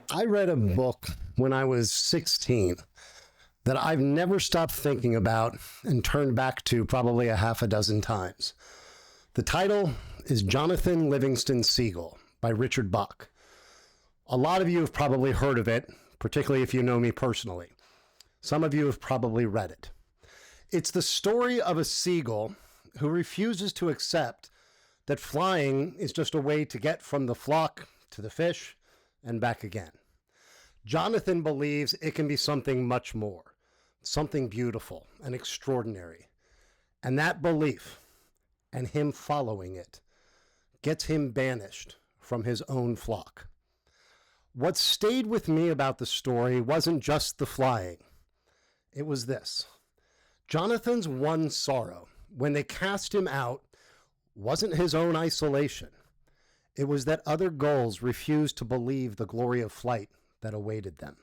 I read a book when I was 16 that I've never stopped thinking about and turned back to probably a half a dozen times. The title is Jonathan Livingston Seagull by Richard Bach. A lot of you have probably heard of it, particularly if you know me personally. Some of you have probably read it. It's the story of a seagull who refuses to accept that flying is just a way to get from the flock to the fish and back again. Jonathan believes it can be something much more, something beautiful and extraordinary. And that belief, and him following it, gets him banished from his own flock. What stayed with me about the story wasn't just the flying. It was this. Jonathan's one sorrow when they cast him out wasn't his own isolation. It was that other gulls refused to believe the glory of flight that awaited them.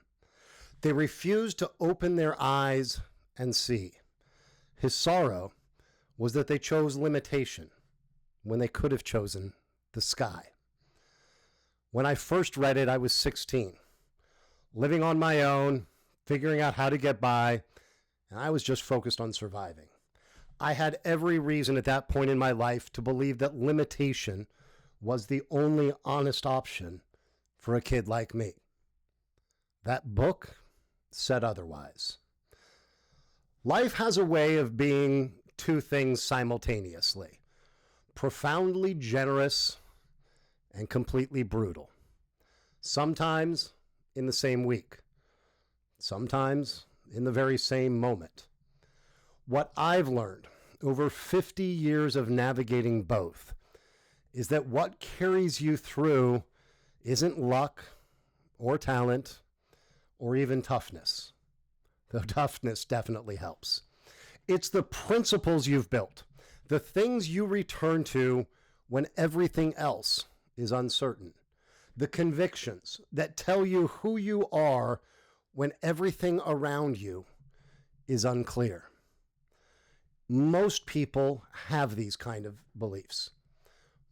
They refused to open their eyes and see. His sorrow was that they chose limitation when they could have chosen the sky. When I first read it, I was 16, living on my own, figuring out how to get by, and I was just focused on surviving. I had every reason at that point in my life to believe that limitation was the only honest option for a kid like me. That book said otherwise. Life has a way of being two things simultaneously: profoundly generous and completely brutal. Sometimes in the same week, sometimes in the very same moment. What I've learned over 50 years of navigating both is that what carries you through isn't luck or talent or even toughness, though toughness definitely helps. It's the principles you've built, the things you return to when everything else is uncertain, the convictions that tell you who you are when everything around you is unclear. Most people have these kind of beliefs.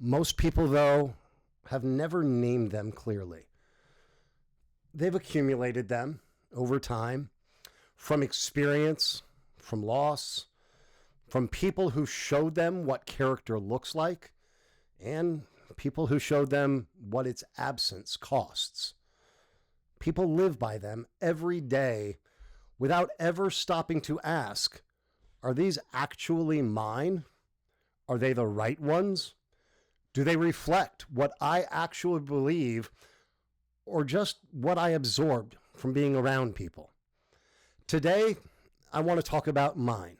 Most people, though, have never named them clearly. They've accumulated them over time from experience, from loss, from people who showed them what character looks like, and people who showed them what its absence costs. People live by them every day without ever stopping to ask, are these actually mine? Are they the right ones? Do they reflect what I actually believe or just what I absorbed from being around people? Today, I want to talk about mine.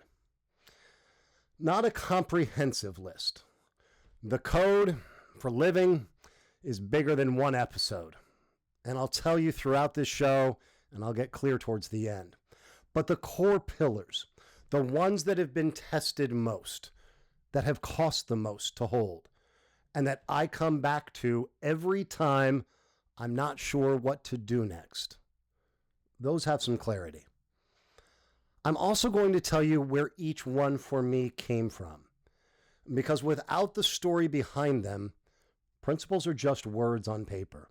Not a comprehensive list. The code for living is bigger than one episode. And I'll tell you throughout this show, and I'll get clear towards the end. But the core pillars, the ones that have been tested most, that have cost the most to hold, and that I come back to every time I'm not sure what to do next. Those have some clarity. I'm also going to tell you where each one for me came from, because without the story behind them, principles are just words on paper.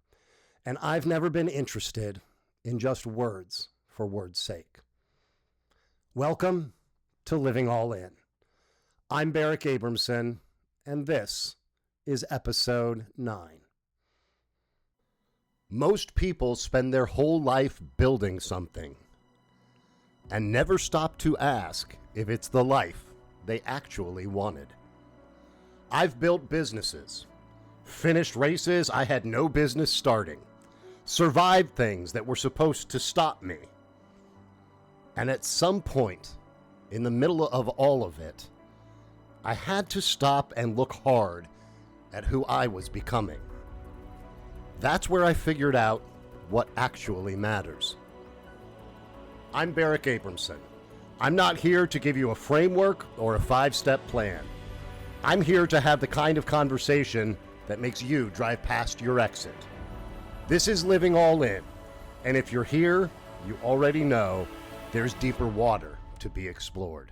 And I've never been interested in just words for words' sake. Welcome to Living All In. I'm Berrick Abramson, and this is episode 9. Most people spend their whole life building something and never stop to ask if it's the life they actually wanted. I've built businesses, finished races I had no business starting, survived things that were supposed to stop me. And at some point, in the middle of all of it, I had to stop and look hard at who I was becoming. That's where I figured out what actually matters. I'm Berrick Abramson. I'm not here to give you a framework or a 5-step plan. I'm here to have the kind of conversation that makes you drive past your exit. This is Living All In, and if you're here, you already know there's deeper water to be explored.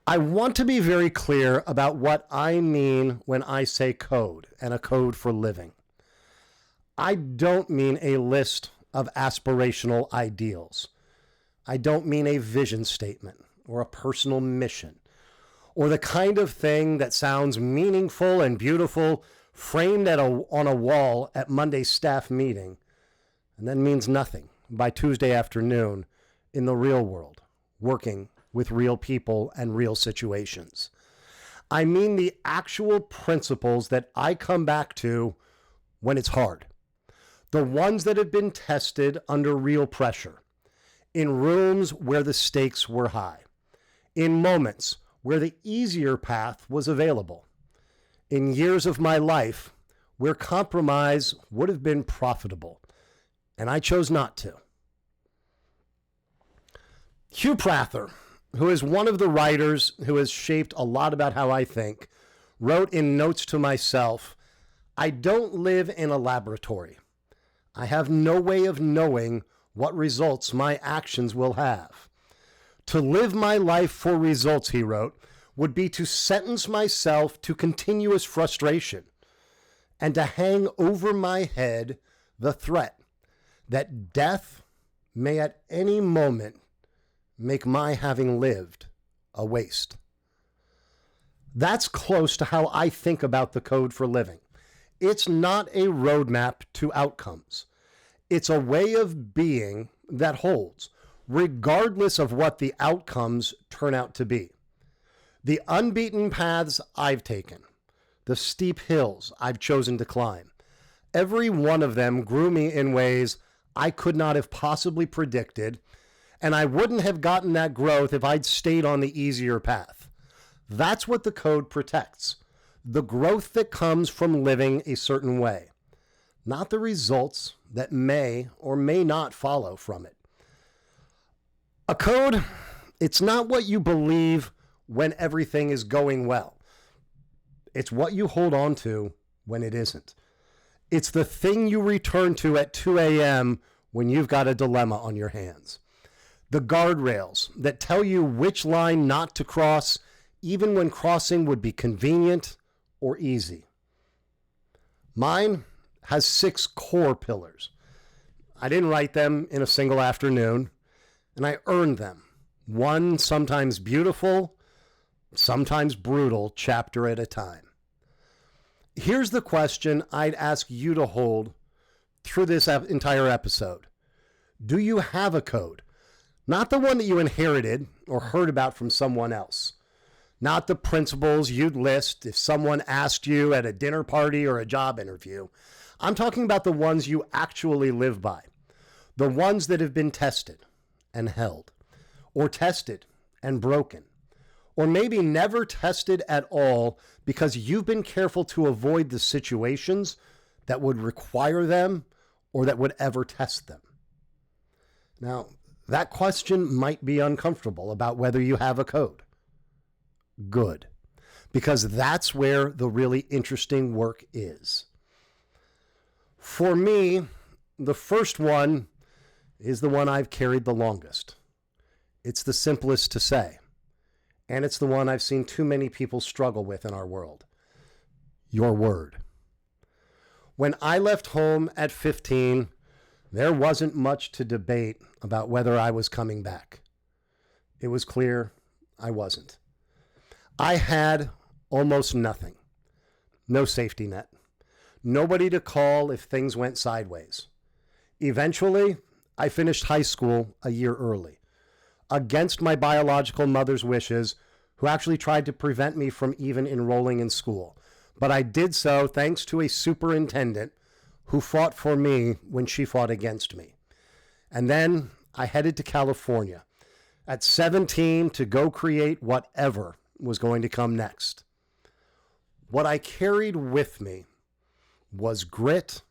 I want to be very clear about what I mean when I say code and a code for living. I don't mean a list of aspirational ideals. I don't mean a vision statement or a personal mission or the kind of thing that sounds meaningful and beautiful framed on a wall at Monday's staff meeting and then means nothing by Tuesday afternoon in the real world, working with real people and real situations. I mean the actual principles that I come back to when it's hard. The ones that have been tested under real pressure, in rooms where the stakes were high, in moments where the easier path was available, in years of my life where compromise would have been profitable, and I chose not to. Hugh Prather, who is one of the writers who has shaped a lot about how I think, wrote in Notes to Myself, "I don't live in a laboratory. I have no way of knowing what results my actions will have. To live my life for results," he wrote, "would be to sentence myself to continuous frustration and to hang over my head the threat that death may at any moment make my having lived a waste." That's close to how I think about the code for living. It's not a roadmap to outcomes. It's a way of being that holds, regardless of what the outcomes turn out to be. The unbeaten paths I've taken, the steep hills I've chosen to climb, every one of them grew me in ways I could not have possibly predicted, and I wouldn't have gotten that growth if I'd stayed on the easier path. That's what the code protects, the growth that comes from living a certain way, not the results that may or may not follow from it. A code, it's not what you believe when everything is going well. It's what you hold on to when it isn't. It's the thing you return to at 2 a.m. when you've got a dilemma on your hands. The guardrails that tell you which line not to cross, even when crossing would be convenient or easy. Mine has 6 core pillars. I didn't write them in a single afternoon, and I earned them, one sometimes beautiful, sometimes brutal chapter at a time. Here's the question I'd ask you to hold through this entire episode. Do you have a code? Not the one that you inherited or heard about from someone else. Not the principles you'd list if someone asked you at a dinner party or a job interview. I'm talking about the ones you actually live by. The ones that have been tested and held, or tested and broken, or maybe never tested at all because you've been careful to avoid the situations that would require them or that would ever test them. Now, that question might be uncomfortable about whether you have a code. Good, because that's where the really interesting work is. For me, the first one is the one I've carried the longest. It's the simplest to say, and it's the one I've seen too many people struggle with in our world. Your word. When I left home at 15, there wasn't much to debate about whether I was coming back. It was clear I wasn't. I had almost nothing. No safety net. Nobody to call if things went sideways. Eventually, I finished high school a year early, against my biological mother's wishes, who actually tried to prevent me from even enrolling in school. But I did so thanks to a superintendent who fought for me when she fought against me. And then I headed to California at 17 to go create whatever was going to come next. What I carried with me was grit,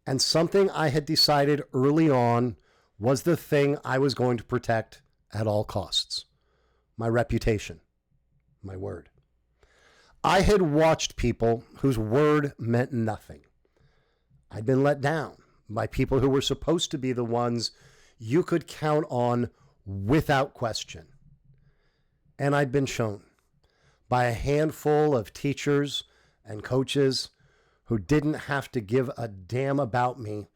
and something I had decided early on was the thing I was going to protect at all costs: my reputation, my word. I had watched people whose word meant nothing. I'd been let down by people who were supposed to be the ones you could count on without question. And I'd been shown by a handful of teachers and coaches who didn't have to give a damn about me,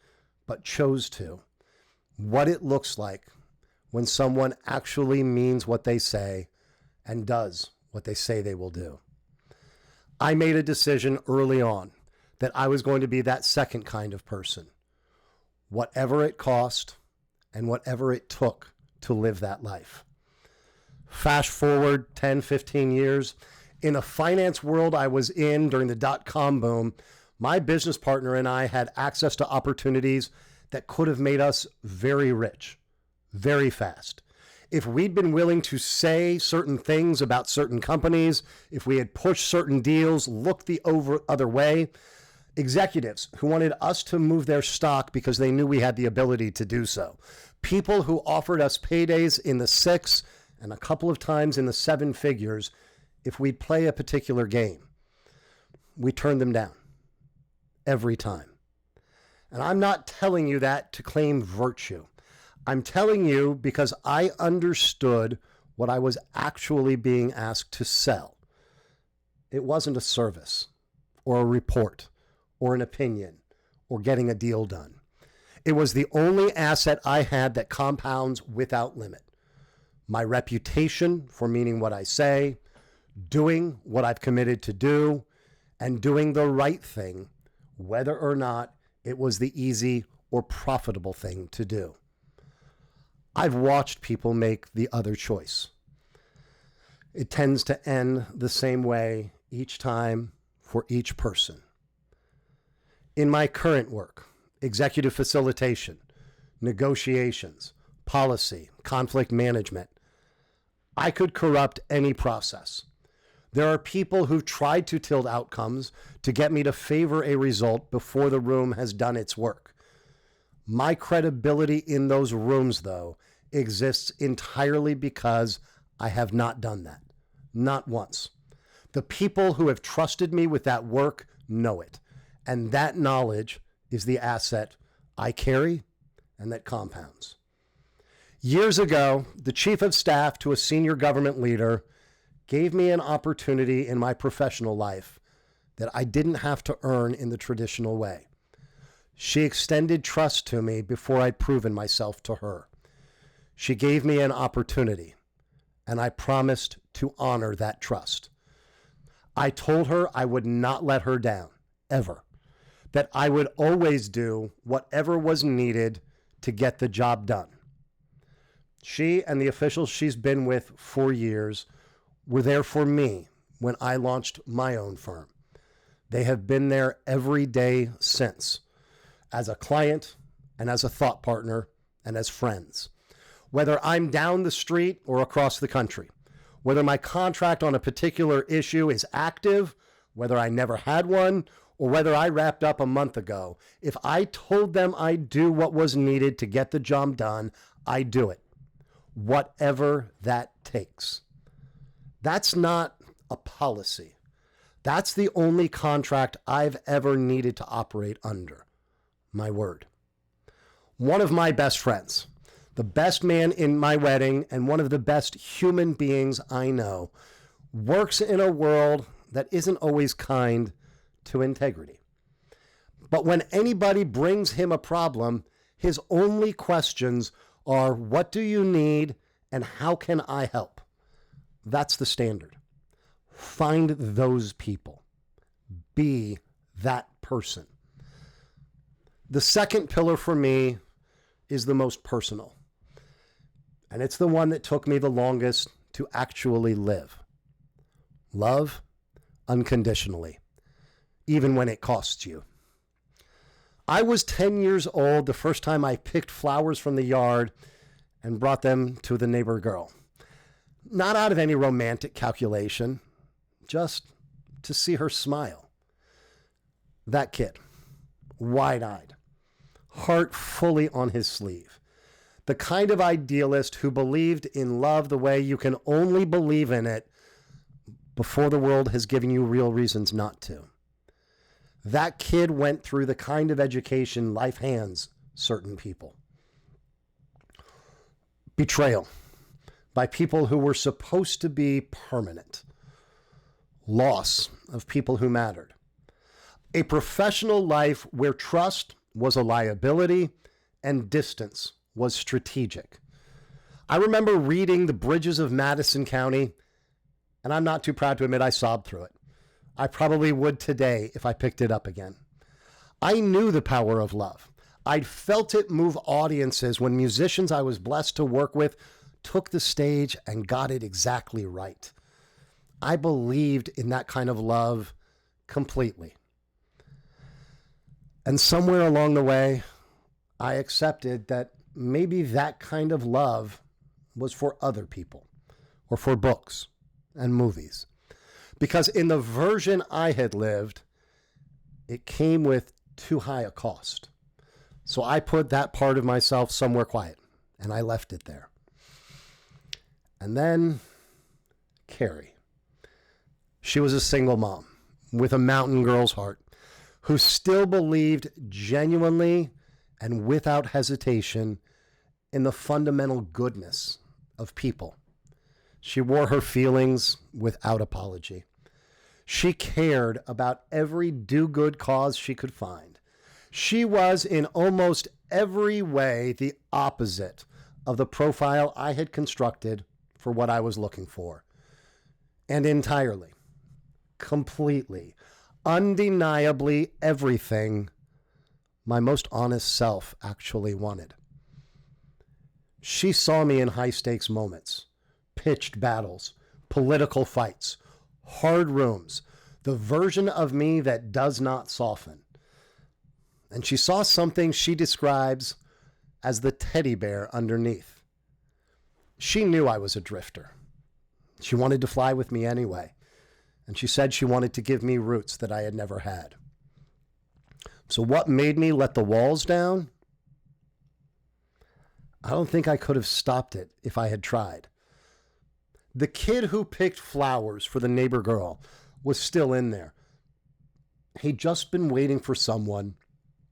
but chose to, what it looks like when someone actually means what they say and does what they say they will do. I made a decision early on that I was going to be that second kind of person, whatever it cost and whatever it took to live that life. Fast forward 10, 15 years, in a finance world I was in during the dot-com boom, my business partner and I had access to opportunities that could have made us very rich, very fast. If we'd been willing to say certain things about certain companies, if we had pushed certain deals, looked the other way, executives who wanted us to move their stock because they knew we had the ability to do so, people who offered us paydays in the 6 and a couple of times in the 7 figures if we'd play a particular game, we turned them down every time. And I'm not telling you that to claim virtue. I'm telling you because I understood what I was actually being asked to sell. It wasn't a service or a report or an opinion or getting a deal done. It was the only asset I had that compounds without limit. My reputation for meaning what I say, doing what I've committed to do, and doing the right thing, whether or not it was the easy or profitable thing to do. I've watched people make the other choice. It tends to end the same way each time for each person. In my current work, executive facilitation, negotiations, policy, conflict management, I could corrupt any process. There are people who've tried to tilt outcomes to get me to favor a result before the room has done its work. My credibility in those rooms, though, exists entirely because I have not done that. Not once. The people who have trusted me with that work know it. And that knowledge is the asset I carry and that compounds. Years ago, the chief of staff to a senior government leader gave me an opportunity in my professional life that I didn't have to earn in the traditional way. She extended trust to me before I'd proven myself to her. She gave me an opportunity, and I promised to honor that trust. I told her I would not let her down, ever, that I would always do whatever was needed to get the job done. She and the officials she's been with for years were there for me when I launched my own firm. They have been there every day since, as a client and as a thought partner and as friends. Whether I'm down the street or across the country, whether my contract on a particular issue is active, whether I never had one, or whether I wrapped up a month ago, if I told them I'd do what was needed to get the job done, I'd do it, whatever that takes. That's not a policy. That's the only contract I've ever needed to operate under. My word. One of my best friends, the best man in my wedding, and one of the best human beings I know, works in a world that isn't always kind to integrity. But when anybody brings him a problem, his only questions are, what do you need and how can I help? That's the standard. Find those people. Be that person. The second pillar for me is the most personal. And it's the one that took me the longest to actually live. Love unconditionally, even when it costs you. I was 10 years old the first time I picked flowers from the yard and brought them to the neighbor girl. Not out of any romantic calculation, just to see her smile. That kid, wide-eyed, heart fully on his sleeve. The kind of idealist who believed in love the way you can only believe in it before the world has given you real reasons not to. That kid went through the kind of education life hands certain people. Betrayal by people who were supposed to be permanent. Loss of people who mattered. A professional life where trust was a liability and distance was strategic. I remember reading The Bridges of Madison County, and I'm not too proud to admit I sobbed through it. I probably would today if I picked it up again. I knew the power of love. I'd felt it move audiences when musicians I was blessed to work with took the stage and got it exactly right. I believed in that kind of love completely. And somewhere along the way, I accepted that maybe that kind of love was for other people or for books and movies. Because in the version I had lived, it came with too high a cost. So I put that part of myself somewhere quiet and I left it there. And then Carrie. She was a single mom with a mountain girl's heart who still believed genuinely and without hesitation in the fundamental goodness of people. She wore her feelings without apology. She cared about every do-good cause she could find. She was in almost every way the opposite of the profile I had constructed for what I was looking for. And entirely, completely, undeniably everything my most honest self actually wanted. She saw me in high-stakes moments, pitched battles, political fights, hard rooms, the version of me that does not soften. And she saw something she describes as the teddy bear underneath. She knew I was a drifter. She wanted to fly with me anyway. And she said she wanted to give me roots that I had never had. So what made me let the walls down? I don't think I could have stopped it if I had tried. The kid who picked flowers for the neighbor girl was still in there. He'd just been waiting for someone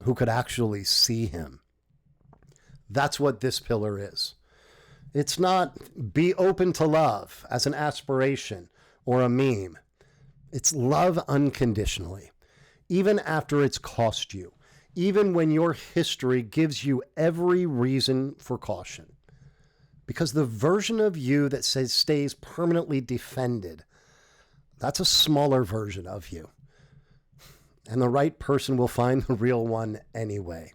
who could actually see him. That's what this pillar is. It's not be open to love as an aspiration or a meme. It's love unconditionally, even after it's cost you, even when your history gives you every reason for caution. Because the version of you that stays permanently defended, that's a smaller version of you. And the right person will find the real one anyway.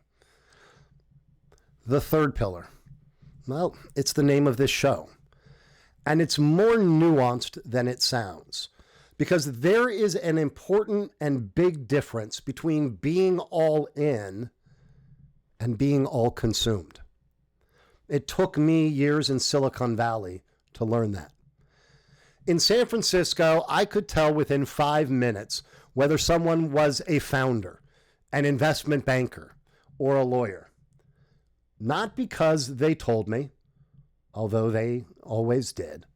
The third pillar, well, it's the name of this show. And it's more nuanced than it sounds. Because there is an important and big difference between being all in and being all consumed. It took me years in Silicon Valley to learn that. In San Francisco, I could tell within 5 minutes whether someone was a founder, an investment banker, or a lawyer. Not because they told me, although they always did,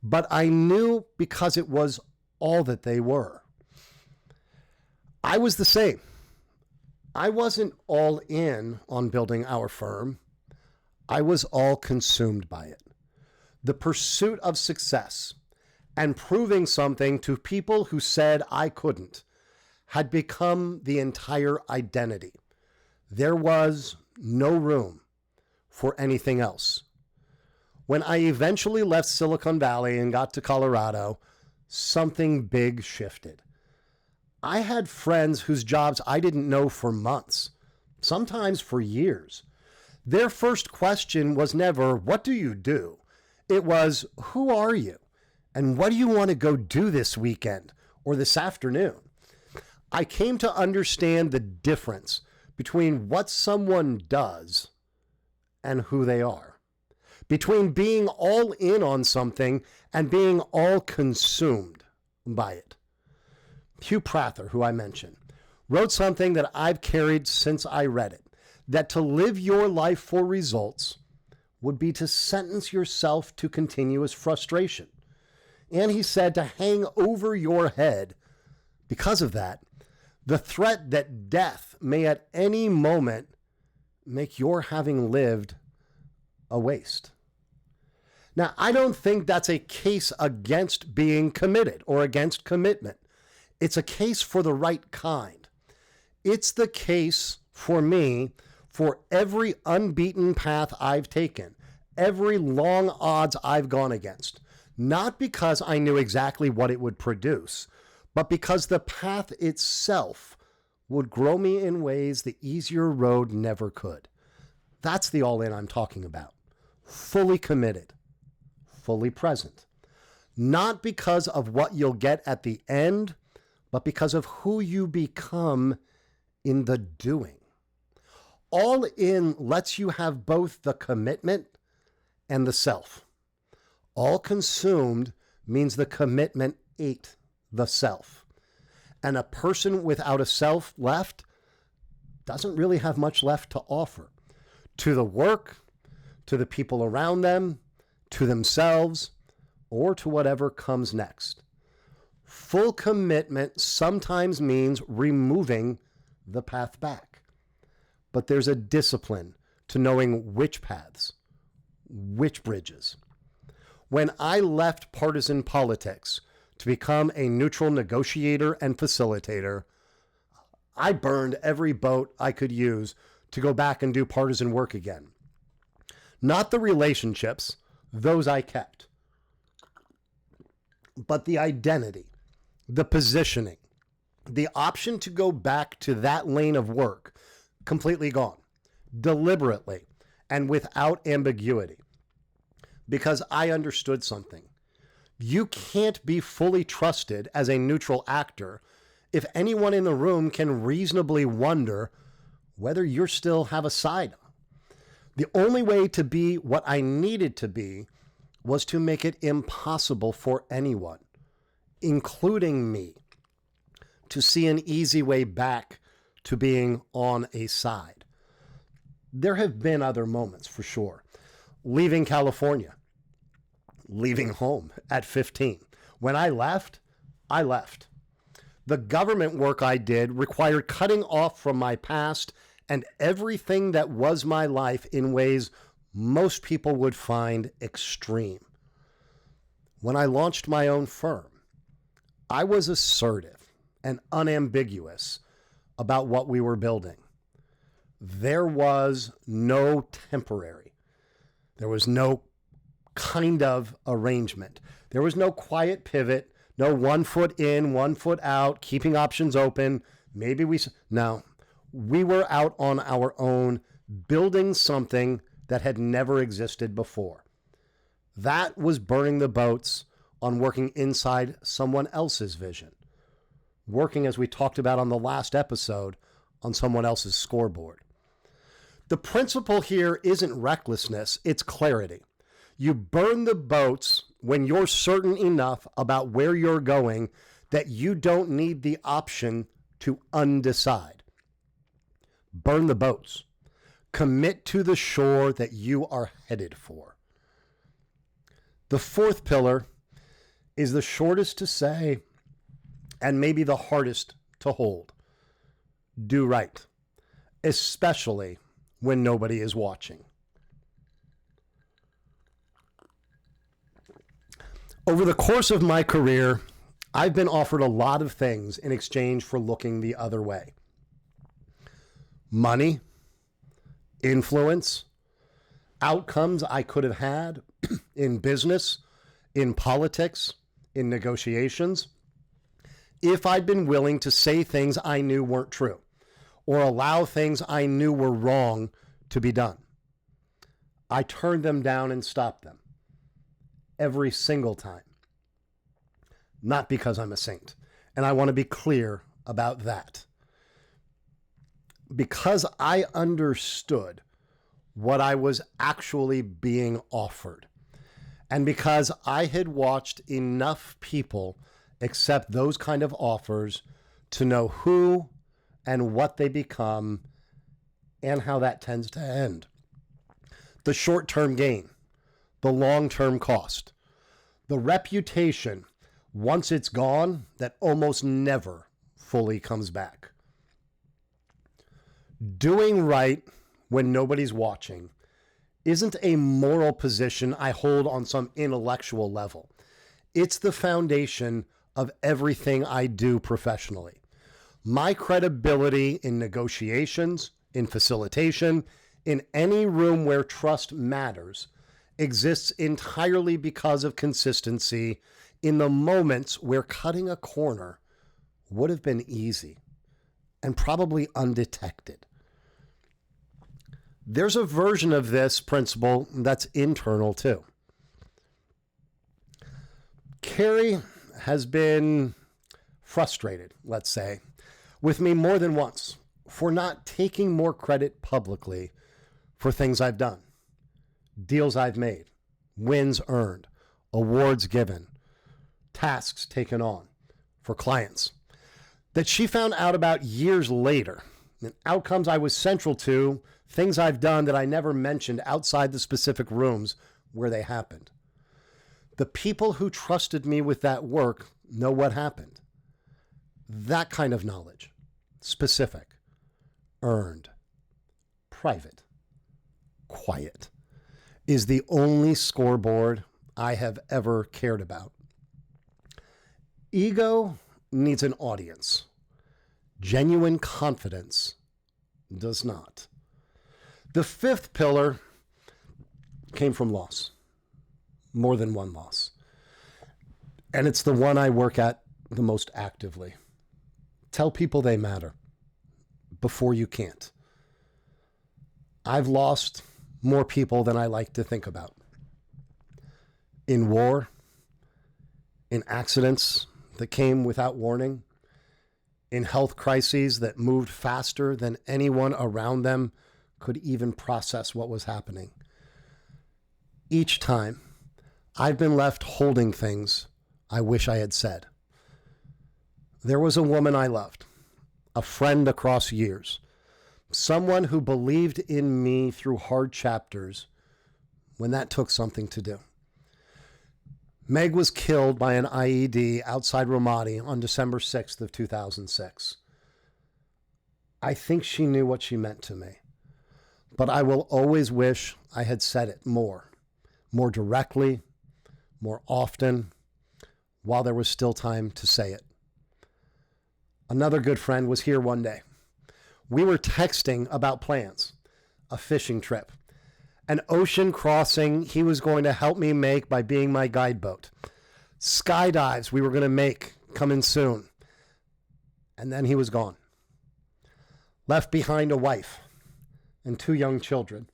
but I knew because it was all that they were. I was the same. I wasn't all in on building our firm. I was all consumed by it. The pursuit of success and proving something to people who said I couldn't had become the entire identity. There was no room for anything else. When I eventually left Silicon Valley and got to Colorado, something big shifted. I had friends whose jobs I didn't know for months, sometimes for years. Their first question was never, "What do you do?" It was, "Who are you? And what do you want to go do this weekend or this afternoon?" I came to understand the difference between what someone does and who they are, between being all in on something and being all consumed by it. Hugh Prather, who I mentioned, wrote something that I've carried since I read it, that to live your life for results would be to sentence yourself to continuous frustration. And he said to hang over your head, because of that, the threat that death may at any moment make your having lived a waste. Now, I don't think that's a case against being committed or against commitment. It's a case for the right kind. It's the case for me for every unbeaten path I've taken, every long odds I've gone against, not because I knew exactly what it would produce, but because the path itself would grow me in ways the easier road never could. That's the all-in I'm talking about. Fully committed, fully present. Not because of what you'll get at the end, but because of who you become in the doing. All in lets you have both the commitment and the self. All consumed means the commitment ate the self. And a person without a self left doesn't really have much left to offer to the work, to the people around them, to themselves, or to whatever comes next. Full commitment sometimes means removing the path back. But there's a discipline to knowing which paths, which bridges. When I left partisan politics to become a neutral negotiator and facilitator, I burned every boat I could use to go back and do partisan work again. Not the relationships, those I kept, but the identity, the positioning, the option to go back to that lane of work, completely gone, deliberately, and without ambiguity. Because I understood something. You can't be fully trusted as a neutral actor if anyone in the room can reasonably wonder whether you still have a side. The only way to be what I needed to be was to make it impossible for anyone, including me, to see an easy way back to being on a side. There have been other moments, for sure. Leaving California, leaving home at 15. When I left, I left. The government work I did required cutting off from my past and everything that was my life in ways most people would find extreme. When I launched my own firm, I was assertive and unambiguous about what we were building. There was no temporary. There was no kind of arrangement. There was no quiet pivot, no 1 foot in, 1 foot out, keeping options open. No, we were out on our own, building something that had never existed before. That was burning the boats on working inside someone else's vision. Working, as we talked about on the last episode, on someone else's scoreboard. The principle here isn't recklessness, it's clarity. You burn the boats when you're certain enough about where you're going that you don't need the option to undecide. Burn the boats. Commit to the shore that you are headed for. The fourth pillar is the shortest to say and maybe the hardest to hold. Do right, especially when nobody is watching. Over the course of my career, I've been offered a lot of things in exchange for looking the other way. Money, influence, outcomes I could have had in business, in politics, in negotiations, if I'd been willing to say things I knew weren't true or allow things I knew were wrong to be done. I turned them down and stopped them every single time. Not because I'm a saint. And I want to be clear about that. Because I understood what I was actually being offered. And because I had watched enough people accept those kind of offers to know who and what they become and how that tends to end. The short-term gain, the long-term cost, the reputation, once it's gone, that almost never fully comes back. Doing right when nobody's watching isn't a moral position I hold on some intellectual level. It's the foundation of everything I do professionally. My credibility in negotiations, in facilitation, in any room where trust matters, exists entirely because of consistency in the moments where cutting a corner would have been easy and probably undetected. There's a version of this principle that's internal too. Carrie has been frustrated, let's say, with me more than once for not taking more credit publicly for things I've done, deals I've made, wins earned, awards given, tasks taken on for clients that she found out about years later, and outcomes I was central to, things I've done that I never mentioned outside the specific rooms where they happened. The people who trusted me with that work know what happened. That kind of knowledge, specific, earned, private, quiet, is the only scoreboard I have ever cared about. Ego needs an audience. Genuine confidence does not. The fifth pillar came from loss, more than one loss. And it's the one I work at the most actively. Tell people they matter before you can't. I've lost more people than I like to think about. In war, in accidents that came without warning, in health crises that moved faster than anyone around them could even process what was happening. Each time, I've been left holding things I wish I had said. There was a woman I loved, a friend across years, someone who believed in me through hard chapters when that took something to do. Meg was killed by an IED outside Ramadi on December 6th of 2006. I think she knew what she meant to me, but I will always wish I had said it more directly, more often, while there was still time to say it. Another good friend was here one day. We were texting about plans, a fishing trip, an ocean crossing he was going to help me make by being my guide boat, skydives we were going to make coming soon. And then he was gone. Left behind a wife and 2 young children.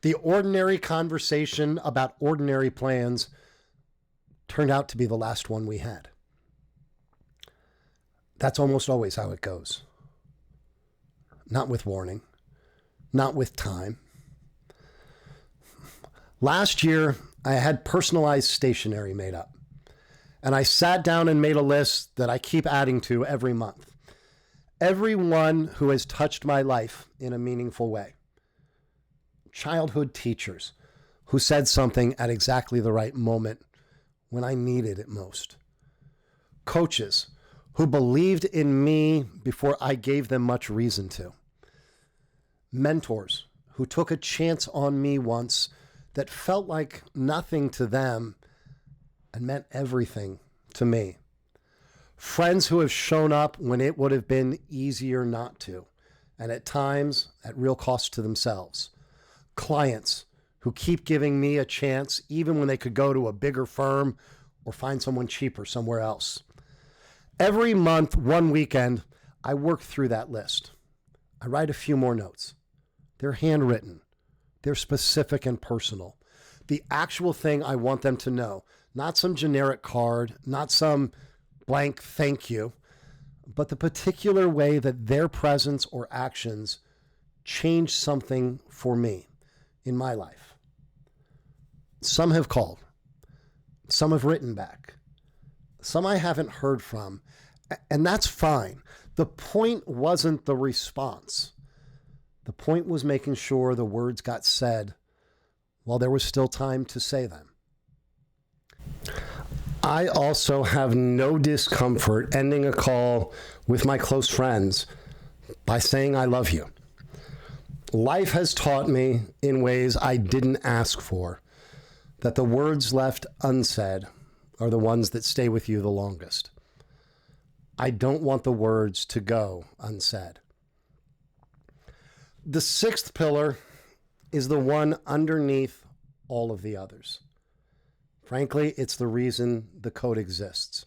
The ordinary conversation about ordinary plans turned out to be the last one we had. That's almost always how it goes. Not with warning, not with time. Last year, I had personalized stationery made up, and I sat down and made a list that I keep adding to every month. Everyone who has touched my life in a meaningful way. Childhood teachers who said something at exactly the right moment when I needed it most. Coaches who believed in me before I gave them much reason to. Mentors who took a chance on me once that felt like nothing to them and meant everything to me. Friends who have shown up when it would have been easier not to, and at times at real cost to themselves. Clients who keep giving me a chance even when they could go to a bigger firm or find someone cheaper somewhere else. Every month, one weekend, I work through that list. I write a few more notes. They're handwritten. They're specific and personal. The actual thing I want them to know, not some generic card, not some blank thank you, but the particular way that their presence or actions changed something for me in my life. Some have called. Some have written back. Some I haven't heard from, and that's fine. The point wasn't the response. The point was making sure the words got said while there was still time to say them. I also have no discomfort ending a call with my close friends by saying I love you. Life has taught me in ways I didn't ask for that the words left unsaid are the ones that stay with you the longest. I don't want the words to go unsaid. The sixth pillar is the one underneath all of the others. Frankly, it's the reason the code exists.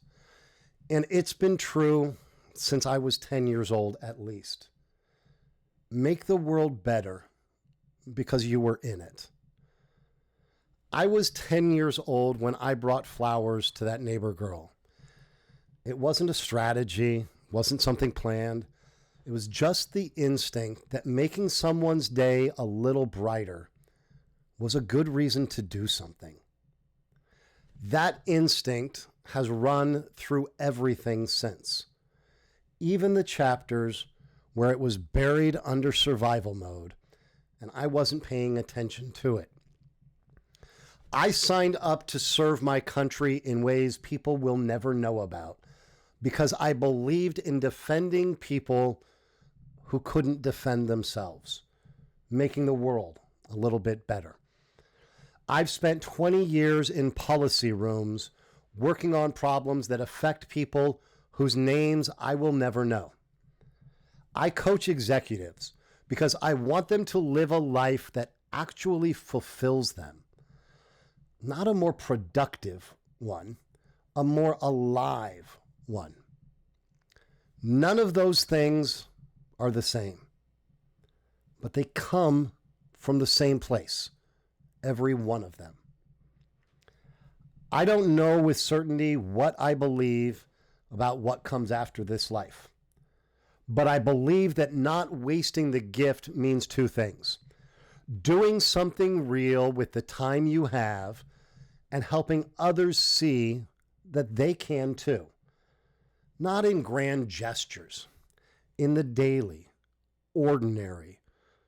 And it's been true since I was 10 years old at least. Make the world better because you were in it. I was 10 years old when I brought flowers to that neighbor girl. It wasn't a strategy, wasn't something planned. It was just the instinct that making someone's day a little brighter was a good reason to do something. That instinct has run through everything since, even the chapters where it was buried under survival mode and I wasn't paying attention to it. I signed up to serve my country in ways people will never know about because I believed in defending people who couldn't defend themselves, making the world a little bit better. I've spent 20 years in policy rooms working on problems that affect people whose names I will never know. I coach executives because I want them to live a life that actually fulfills them. Not a more productive one, a more alive one. None of those things are the same, but they come from the same place, every one of them. I don't know with certainty what I believe about what comes after this life, but I believe that not wasting the gift means two things: doing something real with the time you have and helping others see that they can too. Not in grand gestures, in the daily, ordinary,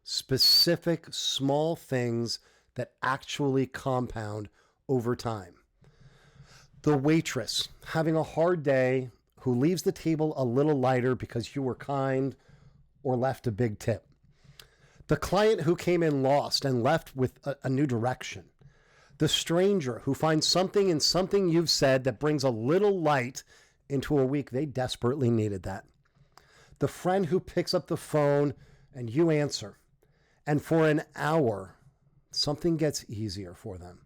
specific, small things that actually compound over time. The waitress having a hard day who leaves the table a little lighter because you were kind or left a big tip. The client who came in lost and left with a new direction. The stranger who finds something in something you've said that brings a little light into a week they desperately needed that. The friend who picks up the phone and you answer, and for an hour, something gets easier for them.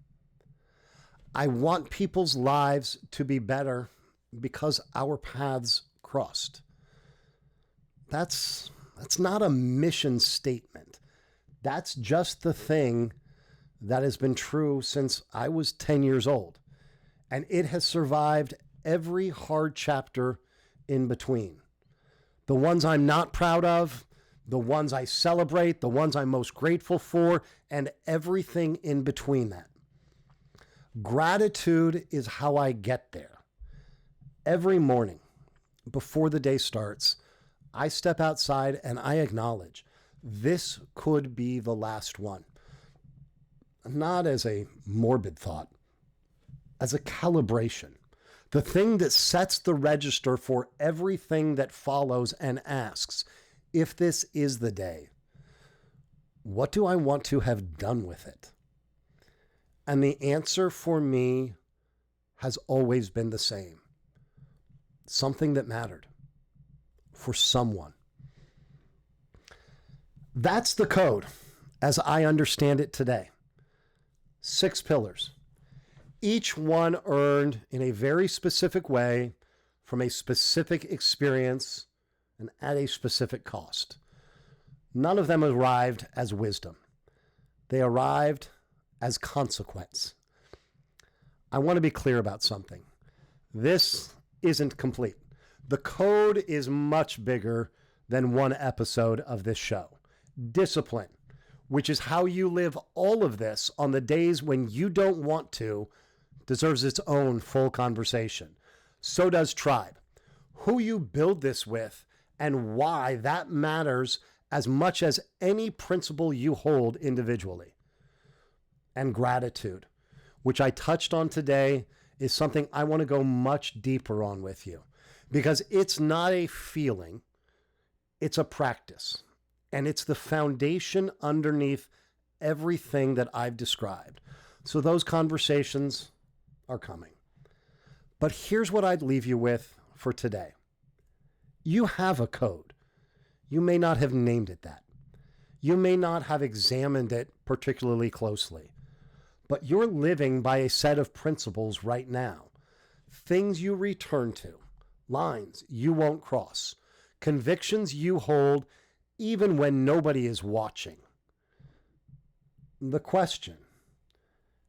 I want people's lives to be better because our paths crossed. That's not a mission statement. That's just the thing that has been true since I was 10 years old. And it has survived every hard chapter in between. The ones I'm not proud of, the ones I celebrate, the ones I'm most grateful for, and everything in between that. Gratitude is how I get there. Every morning before the day starts, I step outside and I acknowledge this could be the last one. Not as a morbid thought, as a calibration. The thing that sets the register for everything that follows and asks, if this is the day, what do I want to have done with it? And the answer for me has always been the same. Something that mattered for someone. That's the code as I understand it today. 6 pillars, each one earned in a very specific way from a specific experience and at a specific cost. None of them arrived as wisdom. They arrived as consequence. I want to be clear about something. This isn't complete. The code is much bigger than one episode of this show. Discipline, which is how you live all of this on the days when you don't want to, deserves its own full conversation. So does tribe. Who you build this with and why that matters as much as any principle you hold individually. And gratitude, which I touched on today, is something I want to go much deeper on with you because it's not a feeling, it's a practice. And it's the foundation underneath everything that I've described. So those conversations are coming. But here's what I'd leave you with for today. You have a code. You may not have named it that. You may not have examined it particularly closely, but you're living by a set of principles right now. Things you return to, lines you won't cross, convictions you hold even when nobody is watching. The question,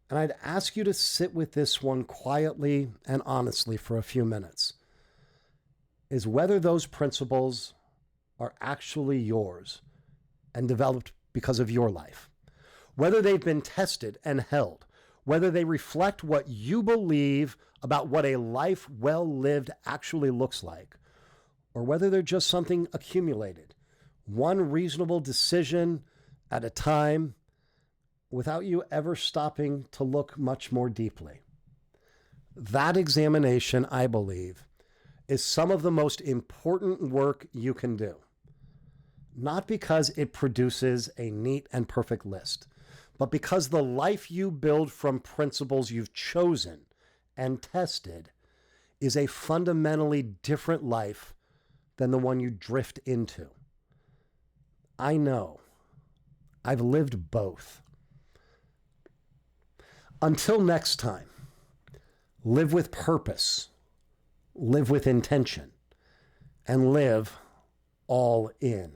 and I'd ask you to sit with this one quietly and honestly for a few minutes, is whether those principles are actually yours and developed because of your life, whether they've been tested and held, whether they reflect what you believe about what a life well lived actually looks like, or whether they're just something accumulated, one reasonable decision at a time, without you ever stopping to look much more deeply. That examination, I believe, is some of the most important work you can do. Not because it produces a neat and perfect list, but because the life you build from principles you've chosen and tested is a fundamentally different life than the one you drift into. I know. I've lived both. Until next time, live with purpose, live with intention, and live all in.